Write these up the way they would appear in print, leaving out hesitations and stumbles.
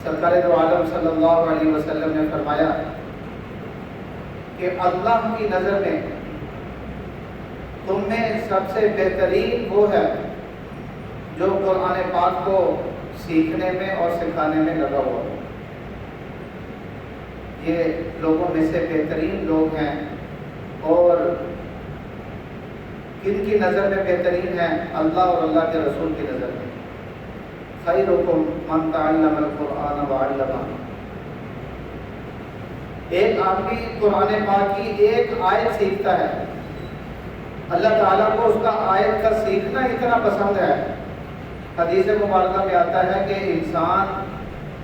سرکار دو عالم صلی اللہ علیہ وسلم نے فرمایا کہ اللہ کی نظر میں تم میں سب سے بہترین وہ ہے جو قرآن پاک کو سیکھنے میں اور سکھانے میں لگا ہوا ہے۔ یہ لوگوں میں سے بہترین لوگ ہیں، اور کن کی نظر میں بہترین ہیں؟ اللہ اور اللہ کے رسول کی نظر میں۔ خیرکم من تعلم القرآن وعلمہ۔ ایک آدمی قرآن پاک کی ایک آیت سیکھتا ہے، اللہ تعالیٰ کو اس کا آیت کا سیکھنا اتنا پسند ہے۔ حدیث مبارکہ میں آتا ہے کہ انسان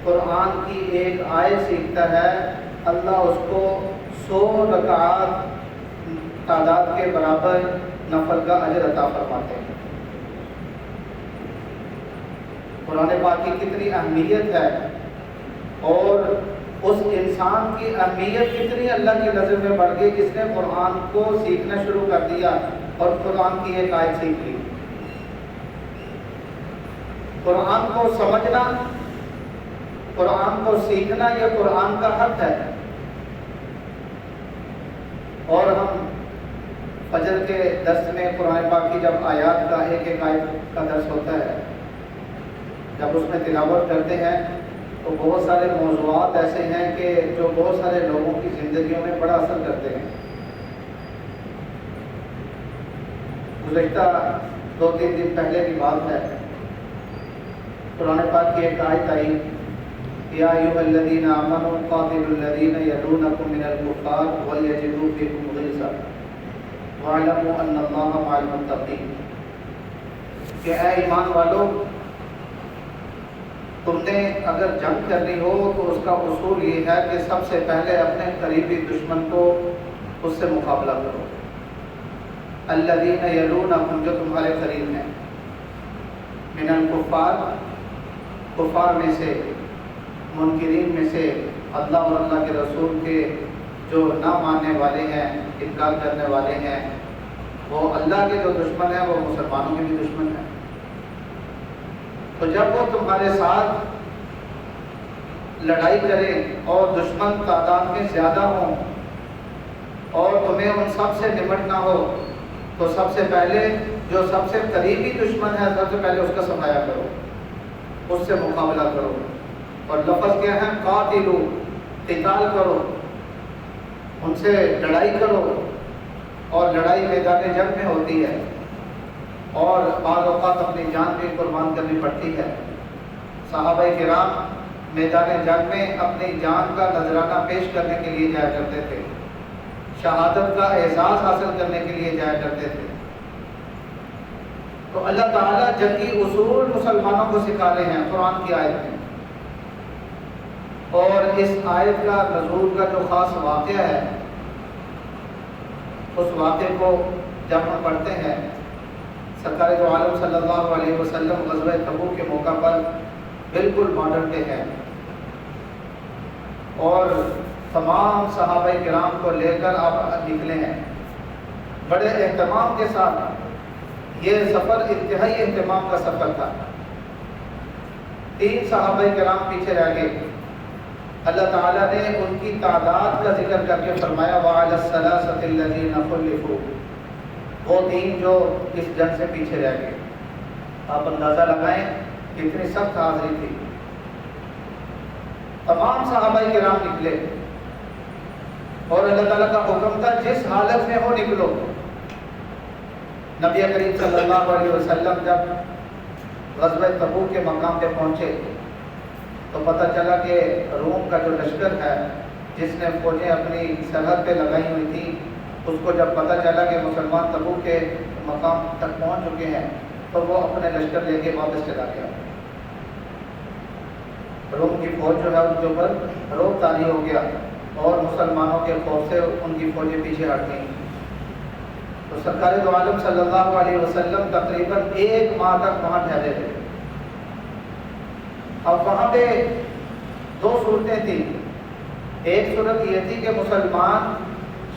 قرآن کی ایک آیت سیکھتا ہے، اللہ اس کو 100 رکعات تعداد کے برابر نفل کا اجر عطا فرماتے ہیں۔ قرآن پاک کی کتنی اہمیت ہے، اور اس انسان کی اہمیت کتنی اللہ کی نظر میں بڑھ گئی جس نے قرآن کو سیکھنا شروع کر دیا اور قرآن کی ایک آیت سیکھ لی۔ قرآن کو سمجھنا، قرآن کو سیکھنا یہ قرآن کا حق ہے۔ اور ہم فجر کے درس میں قرآن پاک کی جب آیات کا ایک آیت کا درس ہوتا ہے، جب اس میں تلاوت کرتے ہیں تو بہت سارے موضوعات ایسے ہیں کہ جو بہت سارے لوگوں کی زندگیوں میں بڑا اثر کرتے ہیں۔ گزشتہ 2-3 دن پہلے کی بات ہے، قرآن پاک کی ایک آیت آئی، یا ایھا الذین آمنوا قاتلوا الذین یلونکم من الکفار ولیجدوا فیکم غلظہ واعلموا ان اللہ مع المتقین، کہ اے ایمان والو، تم نے اگر جنگ کرنی ہو تو اس کا اصول یہ ہے کہ سب سے پہلے اپنے قریبی دشمن کو اس سے مقابلہ کرو۔ الذین یلونکم، جو تمہارے قریب ہیں، من الکفار، کفار میں سے، منکرین میں سے، اللہ اور اللہ کے رسول کے جو نہ ماننے والے ہیں، انکار کرنے والے ہیں، وہ اللہ کے جو دشمن ہیں وہ مسلمانوں کے بھی دشمن ہیں۔ تو جب وہ تمہارے ساتھ لڑائی کریں اور دشمن تعداد میں زیادہ ہوں اور تمہیں ان سب سے نمٹنا ہو، تو سب سے پہلے جو سب سے قریبی دشمن ہے سب سے پہلے اس کا سفایا کرو، اس سے مقابلہ کرو۔ اور لفظ کیا ہے؟ قاتلو، قتال کرو، ان سے لڑائی کرو، اور لڑائی میدان جنگ میں ہوتی ہے، اور بعض اوقات اپنی جان بھی قربان کرنی پڑتی ہے۔ صحابہ کرام میدان جنگ میں اپنی جان کا نذرانہ پیش کرنے کے لیے جایا کرتے تھے، شہادت کا اعزاز حاصل کرنے کے لیے جایا کرتے تھے۔ تو اللہ تعالیٰ جنگی اصول مسلمانوں کو سکھا رہے ہیں قرآن کی آیت میں، اور اس آیت کا نزول کا جو خاص واقعہ ہے، اس واقعے کو جب ہم پڑھتے ہیں، سرکار دو عالم صلی اللہ علیہ وسلم غزوہ تبوک کے موقع پر بالکل بارڈر پہ ہیں، اور تمام صحابہ کرام کو لے کر آپ نکلے ہیں بڑے اہتمام کے ساتھ۔ یہ سفر انتہائی اہتمام کا سفر تھا۔ 3 صحابہ کرام پیچھے رہ گئے۔ اللہ تعالیٰ نے ان کی تعداد کا ذکر کر کے فرمایا وَعَلَى الثَّلَاثَةِ الَّذِينَ خُلِّفُوا، وہ 3 جو اس جنگ سے پیچھے رہ گئے۔ آپ اندازہ لگائیں کتنی سخت حاضری تھی۔ تمام صحابہ کرام نکلے، اور اللہ تعالیٰ کا حکم تھا جس حالت میں ہو نکلو۔ نبی کریم صلی اللہ علیہ وسلم جب غزوہ تبوک کے مقام پہ پہنچے تو پتہ چلا کہ روم کا جو لشکر ہے، جس نے فوجیں اپنی سرحد پہ لگائی ہوئی تھیں، اس کو جب پتہ چلا کہ مسلمان تبوک کے مقام تک پہنچ چکے ہیں تو وہ اپنے لشکر لے کے واپس چلا گیا۔ روم کی فوج جو ہے ان کے اوپر رعب طاری ہو گیا، اور مسلمانوں کے خوف سے ان کی فوجیں پیچھے ہٹ گئیں۔ تو سرکار دو عالم صلی اللہ علیہ وسلم تقریباً 1 ماہ تک وہاں ٹھہرے تھے۔ اب وہاں پہ 2 صورتیں تھیں۔ ایک صورت یہ تھی کہ مسلمان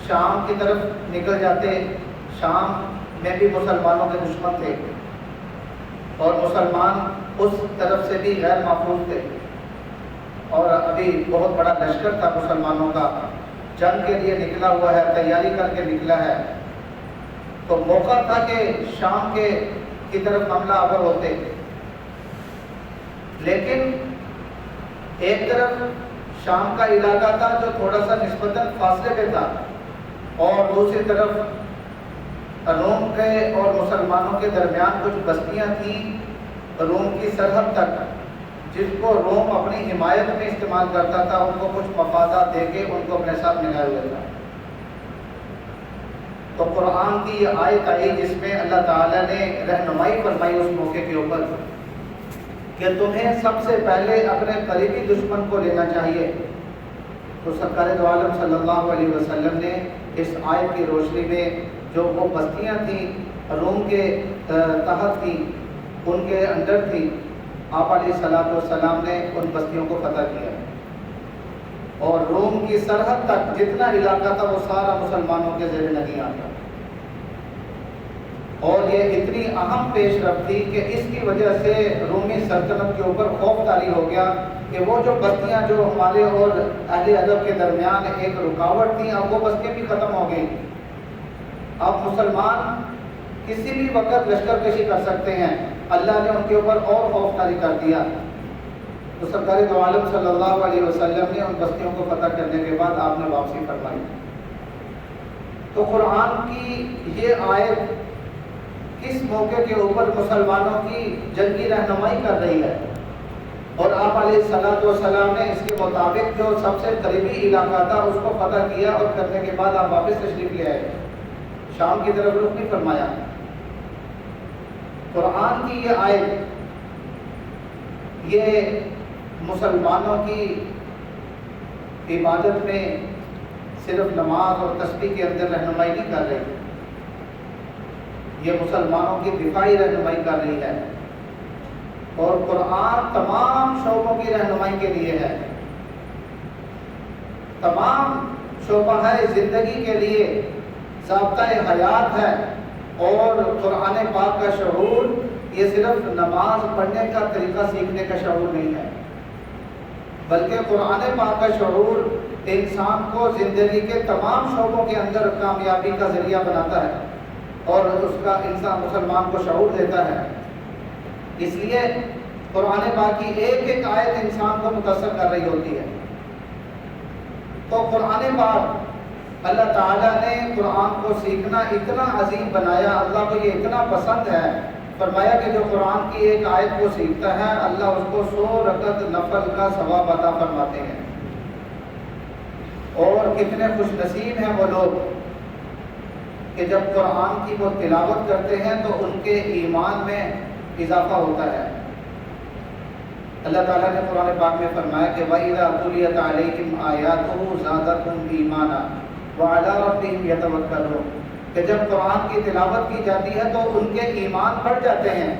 شام کی طرف نکل جاتے، شام میں بھی مسلمانوں کے دشمن تھے، اور مسلمان اس طرف سے بھی غیر محفوظ تھے۔ ابھی بہت بڑا لشکر تھا مسلمانوں کا، جنگ کے لیے نکلا ہوا ہے، تیاری کر کے نکلا ہے، تو موقع تھا کہ شام کی طرف حملہ آور ہوتے، لیکن ایک طرف شام کا علاقہ تھا جو تھوڑا سا نسبتاً فاصلے پہ تھا، اور دوسری طرف روم کے اور مسلمانوں کے درمیان کچھ بستیاں تھیں روم کی سرحد تک، جس کو روم اپنی حمایت میں استعمال کرتا تھا، ان کو کچھ مفادات دے کے ان کو اپنے ساتھ ملائے ہوئے تھا۔ تو قرآن کی یہ آیت آئی جس میں اللہ تعالیٰ نے رہنمائی فرمائی اس موقع کے اوپر کہ تمہیں سب سے پہلے اپنے قریبی دشمن کو لینا چاہیے۔ تو سرکار دو عالم صلی اللہ علیہ وسلم نے اس آیت کی روشنی میں جو وہ بستیاں تھیں روم کے تحت تھیں، ان کے اندر تھی، آپ علیہ الصلوۃ والسلام نے ان بستیوں کو فتح کیا، اور روم کی سرحد تک جتنا علاقہ تھا وہ سارا مسلمانوں کے زیر نگیں آ گیا۔ اور یہ اتنی اہم پیش رفت تھی کہ اس کی وجہ سے رومی سلطنت کے اوپر خوف طاری ہو گیا کہ وہ جو بستیاں جو ہمارے اور اہل عرب کے درمیان ایک رکاوٹ تھی، اب وہ بستیاں بھی ختم ہو گئی، اب مسلمان کسی بھی وقت لشکر کشی کر سکتے ہیں۔ اللہ نے ان کے اوپر اور خوف طاری کر دیا۔ تو سرکار دو عالم صلی اللہ علیہ وسلم نے ان بستیوں کو فتح کرنے کے بعد آپ نے واپسی فرمائی۔ تو قرآن کی یہ آیت کس موقع کے اوپر مسلمانوں کی جنگی رہنمائی کر رہی ہے، اور آپ علیہ الصلوۃ والسلام نے اس کے مطابق جو سب سے قریبی علاقہ تھا اس کو فتح کیا، اور کرنے کے بعد آپ واپس تشریف لے آئے، شام کی طرف رخ نہیں فرمایا۔ قرآن کی یہ آیت یہ مسلمانوں کی عبادت میں صرف نماز اور تسبیح کے اندر رہنمائی نہیں کر رہی، یہ مسلمانوں کی دفاعی رہنمائی کر رہی ہے، اور قرآن تمام شعبوں کی رہنمائی کے لیے ہے، تمام شعبہ زندگی کے لیے ضابطۂ حیات ہے۔ اور قرآن پاک کا شعور یہ صرف نماز پڑھنے کا طریقہ سیکھنے کا شعور نہیں ہے، بلکہ قرآن پاک کا شعور انسان کو زندگی کے تمام شعبوں کے اندر کامیابی کا ذریعہ بناتا ہے، اور اس کا انسان مسلمان کو شعور دیتا ہے۔ اس لیے قرآن پاک کی ایک ایک آیت انسان کو متاثر کر رہی ہوتی ہے۔ تو قرآن پاک اللہ تعالیٰ نے قرآن کو سیکھنا اتنا عظیم بنایا، اللہ کو یہ اتنا پسند ہے، فرمایا کہ جو قرآن کی ایک آیت کو سیکھتا ہے اللہ اس کو 100 رکعت نفل کا ثواب عطا فرماتے ہیں۔ اور کتنے خوش نصیب ہیں وہ لوگ کہ جب قرآن کی وہ تلاوت کرتے ہیں تو ان کے ایمان میں اضافہ ہوتا ہے۔ اللہ تعالیٰ نے قرآن پاک میں فرمایا کہ وَإِذَا تُلِيَتْ عَلَيْهِمْ آيَاتُهُ زَادَتْهُمْ إِيمَانًا وَعَلَىٰ رَبِّهِمْ يَتَوَكَّلُونَ، کہ جب قرآن کی تلاوت کی جاتی ہے تو ان کے ایمان بڑھ جاتے ہیں،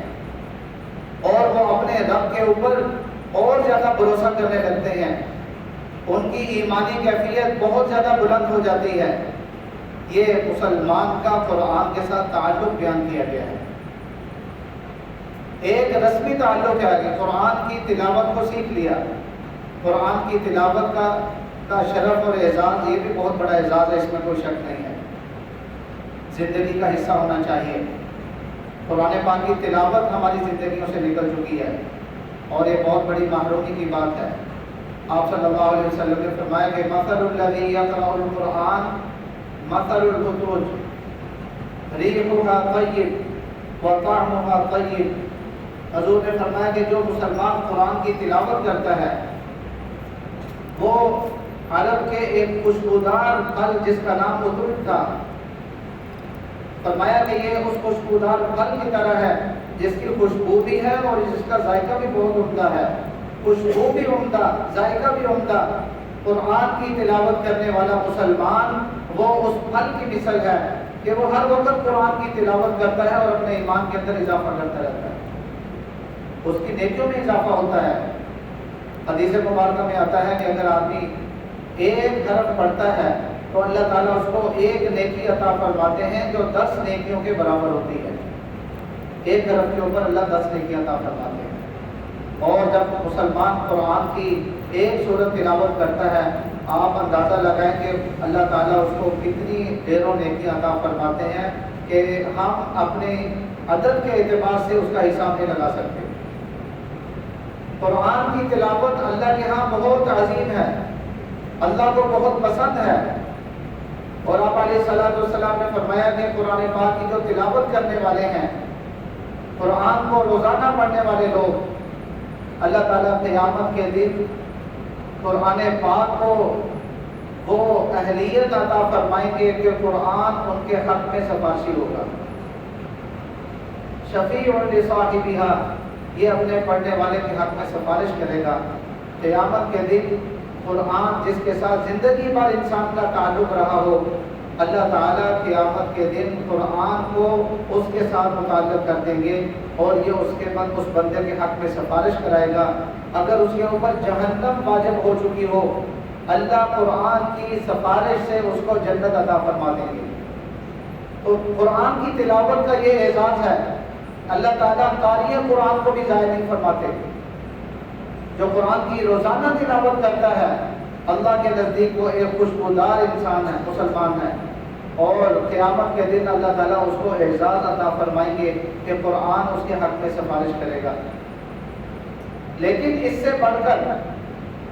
اور وہ اپنے رب کے اوپر اور زیادہ بھروسہ کرنے لگتے ہیں، ان کی ایمانی کیفیت بہت زیادہ بلند ہو جاتی ہے۔ یہ مسلمان کا قرآن کے ساتھ تعلق بیان کیا گیا ہے، ایک رسمی تعلق ہے کہ قرآن کی تلاوت کو سیکھ لیا۔ قرآن کی تلاوت کا شرف اور اعزاز یہ بھی بہت بڑا اعزاز ہے، اس میں کوئی شک نہیں ہے، زندگی کا حصہ ہونا چاہیے۔ قرآن پاک کی تلاوت ہماری زندگیوں سے نکل چکی ہے، اور یہ بہت بڑی محرومی کی بات ہے۔ آپ صلی اللہ علیہ وسلم نے فرمایا کہ مثل الذی یقرأ القرآن مثل الخطوط ریحها طیب وطعمها طیب۔ حضور نے فرمایا کہ جو مسلمان قرآن کی تلاوت کرتا ہے وہ عرب کے ایک خوشبودار پھل جس کا نام اترج تھا، فرمایا کہ یہ اس خوشبودار پھل کی طرح ہے جس کی خوشبو بھی ہے اور جس کا ذائقہ بھی بہت عمدہ ہے، خوشبو بھی عمدہ، ذائقہ بھی عمدہ۔ قرآن کی تلاوت کرنے والا مسلمان وہ اس پھل کی مثل ہے کہ وہ ہر وقت قرآن کی تلاوت کرتا ہے اور اپنے ایمان کے اندر اضافہ کرتا رہتا ہے، اس کی نیکیوں میں اضافہ ہوتا ہے۔ حدیث مبارکہ میں آتا ہے کہ اگر آدمی ایک حرف پڑھتا ہے تو اللہ تعالیٰ اس کو ایک نیکی عطا فرماتے ہیں جو 10 نیکیوں کے برابر ہوتی ہے، ایک حرف کے اوپر اللہ 10 نیکی عطا فرماتے ہیں۔ اور جب مسلمان قرآن کی ایک سورت تلاوت کرتا ہے، آپ اندازہ لگائیں کہ اللہ تعالیٰ اس کو کتنی ڈھیروں نیکیاں عطا فرماتے ہیں کہ ہم اپنے عدد کے اعتبار سے اس کا حساب نہیں لگا سکتے۔ قرآن کی تلاوت اللہ کے ہاں بہت عظیم ہے، اللہ کو بہت پسند ہے، اور آپ علیہ السلام نے فرمایا کہ قرآن پاک کی جو تلاوت کرنے والے ہیں، قرآن کو روزانہ پڑھنے والے لوگ، اللہ تعالیٰ قیامت کے دن قرآن پاک کو وہ اہلیت عطا فرمائیں گے کہ قرآن ان کے حق میں سفارشی ہوگا۔ شفیع لصاحبہا، یہ اپنے پڑھنے والے کے حق میں سفارش کرے گا۔ قیامت کے دن قرآن جس کے ساتھ زندگی بھر انسان کا تعلق رہا ہو، اللہ تعالیٰ قیامت کے دن قرآن کو اس کے ساتھ متعلق کر دیں گے، اور یہ اس بندے کے حق میں سفارش کرائے گا۔ اگر اس کے اوپر جہنم واجب ہو چکی ہو، اللہ قرآن کی سفارش سے اس کو جنت عطا فرما دیں گے۔ تو قرآن کی تلاوت کا یہ اعزاز ہے، اللہ تعالیٰ قاری قرآن کو بھی ضائع نہیں فرماتے۔ جو قرآن کی روزانہ تلاوت کرتا ہے، اللہ کے نزدیک وہ ایک خوشبودار انسان ہے، مسلمان ہے، اور قیامت کے دن اللہ تعالیٰ اس کو اعزاز عطا فرمائیں گے کہ قرآن اس کے حق میں سفارش کرے گا۔ لیکن اس سے بڑھ کر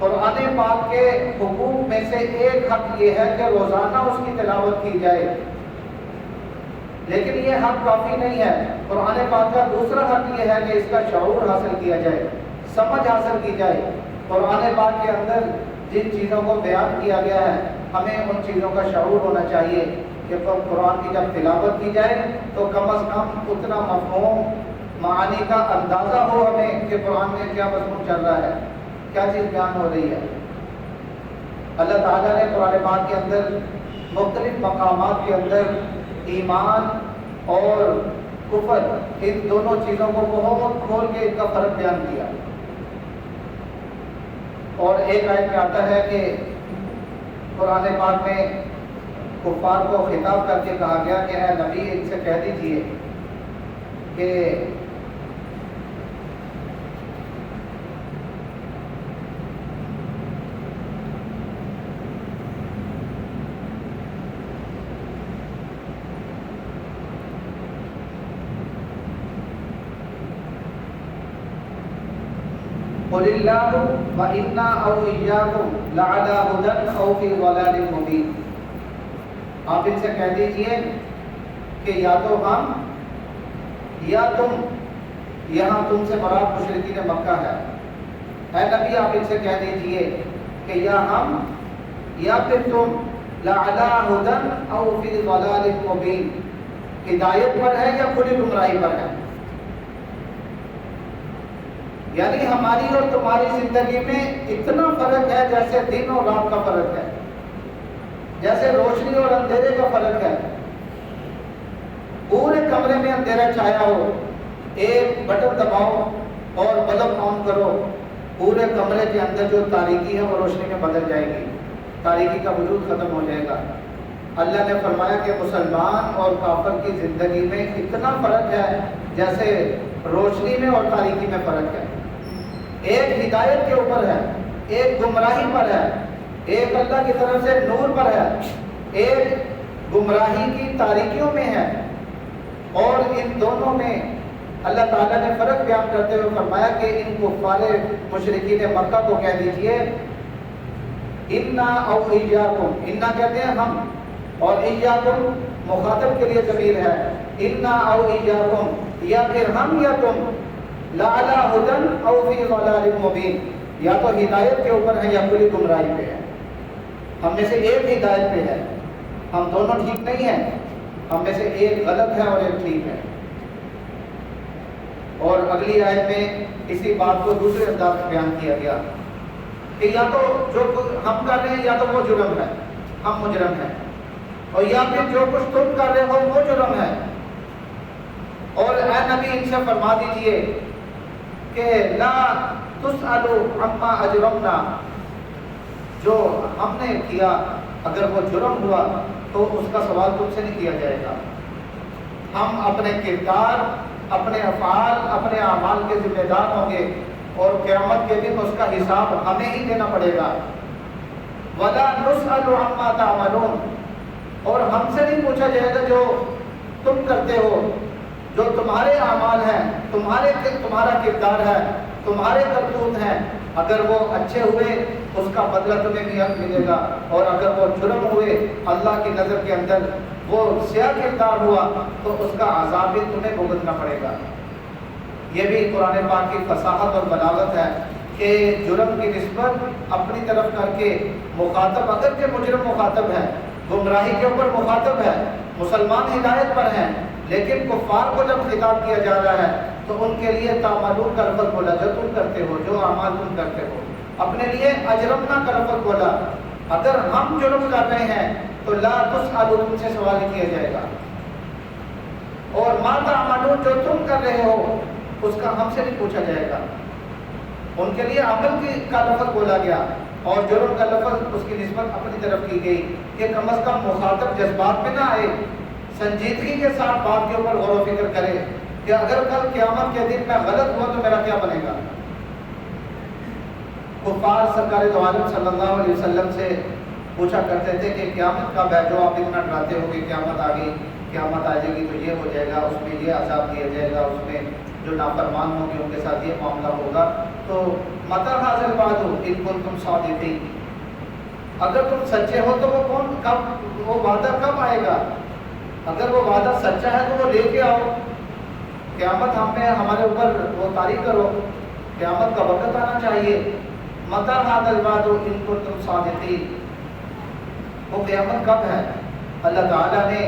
قرآن پاک کے حقوق میں سے ایک حق یہ ہے کہ روزانہ اس کی تلاوت کی جائے، لیکن یہ حق کافی نہیں ہے۔ قرآن پاک کا دوسرا حق یہ ہے کہ اس کا شعور حاصل کیا جائے، سمجھ حاصل کی جائے۔ قرآن پاک کے اندر جن چیزوں کو بیان کیا گیا ہے، ہمیں ان چیزوں کا شعور ہونا چاہیے کہ قرآن کی جب تلاوت کی جائے تو کم از کم اتنا مفہوم معانی کا اندازہ ہو ہمیں کہ قرآن میں کیا مضمون چل رہا ہے، کیا چیز بیان ہو رہی ہے۔ اللہ تعالیٰ نے قرآن پاک کے اندر مختلف مقامات کے اندر ایمان اور کفر، ان دونوں چیزوں کو بہت کھول کے ان کا فرق بیان کیا، اور ایک آیت میں آتا ہے کہ قرآن پاک میں کفار کو خطاب کر کے کہا گیا کہ اے نبی ان سے کہہ دیجئے کہ قل اللہ وإنا أو إياكم لعلى هدى أو في ضلال مبين، آپ ان سے کہہ دیجئے کہ یا تو ہم یا تم، یہاں تم سے مراد مشرکین مکہ ہے، اے نبی آپ ان سے کہہ دیجئے کہ یا ہم یا پھر تم لعلى هدى أو في ضلال مبين، ہدایت پر ہے یا کھلی گمراہی پر ہے۔ یعنی ہماری اور تمہاری زندگی میں اتنا فرق ہے جیسے دن اور رات کا فرق ہے، جیسے روشنی اور اندھیرے کا فرق ہے۔ پورے کمرے میں اندھیرا چھایا ہو، ایک بٹن دباؤ اور بلب آن کرو، پورے کمرے کے اندر جو تاریکی ہے وہ روشنی میں بدل جائے گی، تاریکی کا وجود ختم ہو جائے گا۔ اللہ نے فرمایا کہ مسلمان اور کافر کی زندگی میں اتنا فرق ہے جیسے روشنی میں اور تاریکی میں فرق ہے۔ ایک ہدایت کے اوپر ہے، ایک گمراہی پر ہے، ایک اللہ کی طرف سے نور پر ہے، ایک گمراہی کی تاریکیوں میں ہے، اور ان دونوں میں اللہ تعالیٰ نے فرق بیان کرتے ہوئے فرمایا کہ ان کفار مشرکین مکہ کو کہہ دیجئے انا او ایاکم، انا کہتے ہیں ہم، اور ایاکم مخاطب کے لیے ضمیر ہے، انا او ایاکم، یا پھر ہم یا تم لعلی ہدی او فی ضلال مبین، یا تو ہدایت کے اوپر ہے یا کھلی گمراہی پہ ہے۔ ہم میں سے ایک ہدایت پہ ہے، ہم دونوں ٹھیک نہیں ہیں، ہم میں سے ایک غلط ہے اور ایک ٹھیک ہے۔ اور اگلی آیت میں اسی بات کو دوسرے انداز میں بیان کیا گیا کہ یا تو جو ہم کر رہے ہیں یا تو وہ جرم ہے، ہم مجرم ہیں، اور یا پھر جو کچھ تم کر رہے ہو وہ جرم ہے۔ اور اے نبی ان سے فرما دیجئے کہ لا تسألوا عما اجرمنا، جو ہم نے کیا اگر وہ جرم ہوا تو اس کا سوال تم سے نہیں کیا جائے گا۔ ہم اپنے کردار، اپنے افعال، اپنے اعمال کے ذمہ دار ہوں گے، اور قیامت کے دن اس کا حساب ہمیں ہی دینا پڑے گا۔ وَلَا نُسْأَلُ عَمَّا تَعْمَلُونَ، اور ہم سے نہیں پوچھا جائے گا جو تم کرتے ہو، جو تمہارے اعمال ہیں، تمہارا کردار ہے، تمہارے کرتوت ہیں۔ اگر وہ اچھے ہوئے اس کا بدلہ تمہیں ملے گا، اور اگر وہ جرم ہوئے اللہ کی نظر کے اندر وہ سیاہ کردار ہوا تو اس کا عذاب بھی تمہیں بھگتنا پڑے گا۔ یہ بھی قرآن پاک کی فصاحت اور بلاغت ہے کہ جرم کی نسبت اپنی طرف کر کے مخاطب، اگر کہ مجرم مخاطب ہے، گمراہی کے اوپر مخاطب ہے، مسلمان ہدایت پر ہیں، لیکن کفار کو جب خطاب کیا جا رہا ہے تو ان کے لیے تعملون کا لفظ بولا، جو تم کرتے ہو، جو اعمال تم کرتے ہو۔ اپنے لیے اجرمنا کا لفظ بولا، اگر ہم جرم کر رہے ہیں تو لا تسألوا، تم سے سوال کیا جائے گا، اور ما تعملون، جو تم کر رہے ہو اس کا ہم سے نہیں پوچھا جائے گا۔ ان کے لیے عمل کا لفظ بولا گیا اور جرم کا لفظ اس کی نسبت اپنی طرف کی گئی کہ کم از کم مخاطب جذبات میں نہ آئے، سنجیدگی کے ساتھ بات کے اوپر غور و فکر کرے کہ اگر کل قیامت کے دن میں غلط ہوا تو میرا کیا بنے گا۔ کفار سرکار دو عالم صلی اللہ علیہ وسلم سے پوچھا کرتے تھے کہ قیامت کا ہے جو آپ اتنا ڈراتے ہو کہ قیامت آ گئی، قیامت آ جائے گی تو یہ ہو جائے گا، اس میں یہ عذاب دیا جائے گا، اس میں جو نافرمان ہوں گے ان کے ساتھ یہ معاملہ ہوگا، تو متى هذا الوعد ان کنتم صادقین، اگر تم سچے ہو تو وہ وعدہ کب آئے گا؟ اگر وہ وعدہ سچا ہے تو وہ لے کے آؤ، قیامت ہمارے اوپر وہ طاری کرو، قیامت کا وقت آنا چاہیے۔ متى هذا الوعد ان کنتم صادقین، وہ قیامت کب ہے؟ اللہ تعالیٰ نے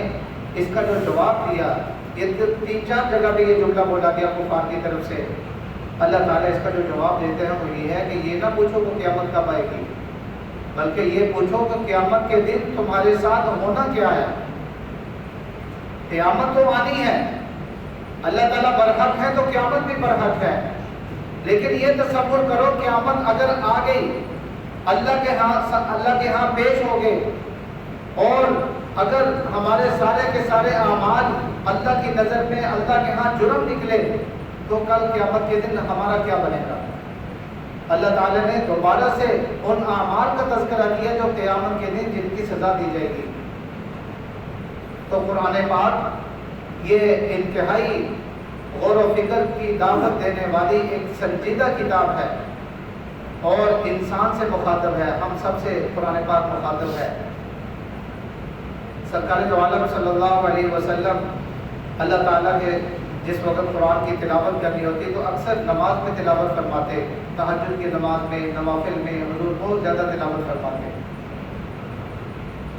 اس کا جو جواب دیا، یہ 3-4 جگہ پہ یہ جملہ بولا گیا کفار کی طرف سے، اللہ تعالیٰ اس کا جو جواب دیتے ہیں وہ یہ ہے کہ یہ نہ پوچھو کہ قیامت کب آئے گی، بلکہ یہ پوچھو کہ قیامت کے دن تمہارے ساتھ ہونا کیا ہے۔ قیامت تو آنی ہے، اللہ تعالیٰ برحق ہے تو قیامت بھی برحق ہے، لیکن یہ تصور کرو قیامت اگر آ گئی، اللہ کے ہاں پیش ہو گئے، اور اگر ہمارے سارے کے سارے اعمال اللہ کی نظر میں اللہ کے ہاں جرم نکلے تو کل قیامت کے دن ہمارا کیا بنے گا؟ اللہ تعالیٰ نے دوبارہ سے ان اعمال کا تذکرہ کیا جو قیامت کے دن جن کی سزا دی جائے گی۔ تو قرآن پاک یہ انتہائی غور و فکر کی دعوت دینے والی ایک سنجیدہ کتاب ہے اور انسان سے مخاطب ہے، ہم سب سے قرآن پاک مخاطب ہے۔ سرکار دو عالم صلی اللہ علیہ وسلم اللہ تعالیٰ کے جس وقت قرآن کی تلاوت کرنی ہوتی تو اکثر نماز میں تلاوت فرماتے، تہجد کی نماز میں، نوافل میں حضور بہت زیادہ تلاوت فرماتے۔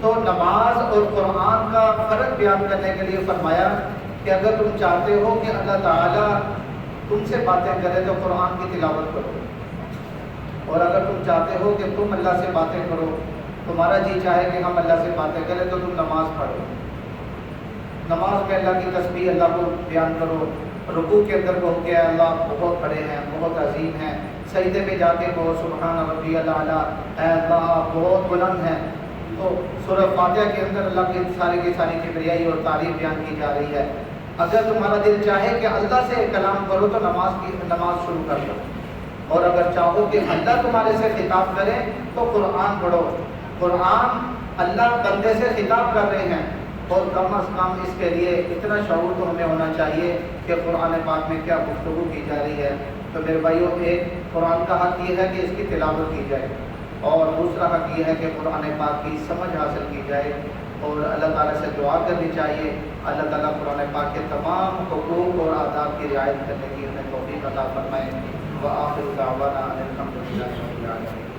تو نماز اور قرآن کا فرق بیان کرنے کے لیے فرمایا کہ اگر تم چاہتے ہو کہ اللہ تعالیٰ تم سے باتیں کرے تو قرآن کی تلاوت کرو، اور اگر تم چاہتے ہو کہ تم اللہ سے باتیں کرو، تمہارا جی چاہے کہ ہم اللہ سے باتیں کریں تو تم نماز پڑھو، نماز میں اللہ کی تسبیح اللہ کو بیان کرو، رکوع کے اندر کہو کہ اللہ بہت بڑے ہیں، بہت عظیم ہیں، سجدے میں جا کے کہو سبحان ربی الاعلیٰ، اے اللہ بہت بلند ہیں۔ تو سورہ فاتحہ کے اندر اللہ کی ساری کبریائی اور تعریف بیان کی جا رہی ہے۔ اگر تمہارا دل چاہے کہ اللہ سے کلام کرو تو نماز شروع کر دو، اور اگر چاہو کہ اللہ تمہارے سے خطاب کرے تو قرآن پڑھو۔ قرآن اللہ بندے سے خطاب کر رہے ہیں، اور کم از کم اس کے لیے اتنا شعور تو ہمیں ہونا چاہیے کہ قرآن پاک میں کیا گفتگو کی جا رہی ہے۔ تو میرے بھائیوں، ایک قرآن کا حق یہ ہے کہ اس کی تلاوت کی جائے، اور دوسرا حق یہ ہے کہ قرآن پاک کی سمجھ حاصل کی جائے، اور اللہ تعالیٰ سے دعا کرنی چاہیے اللہ تعالیٰ قرآن پاک کے تمام حقوق اور آداب کی رعایت کرنے کی ہمیں توفیق عطا فرمائے۔ وآخر دعوانا ان الحمد للہ رب العالمین۔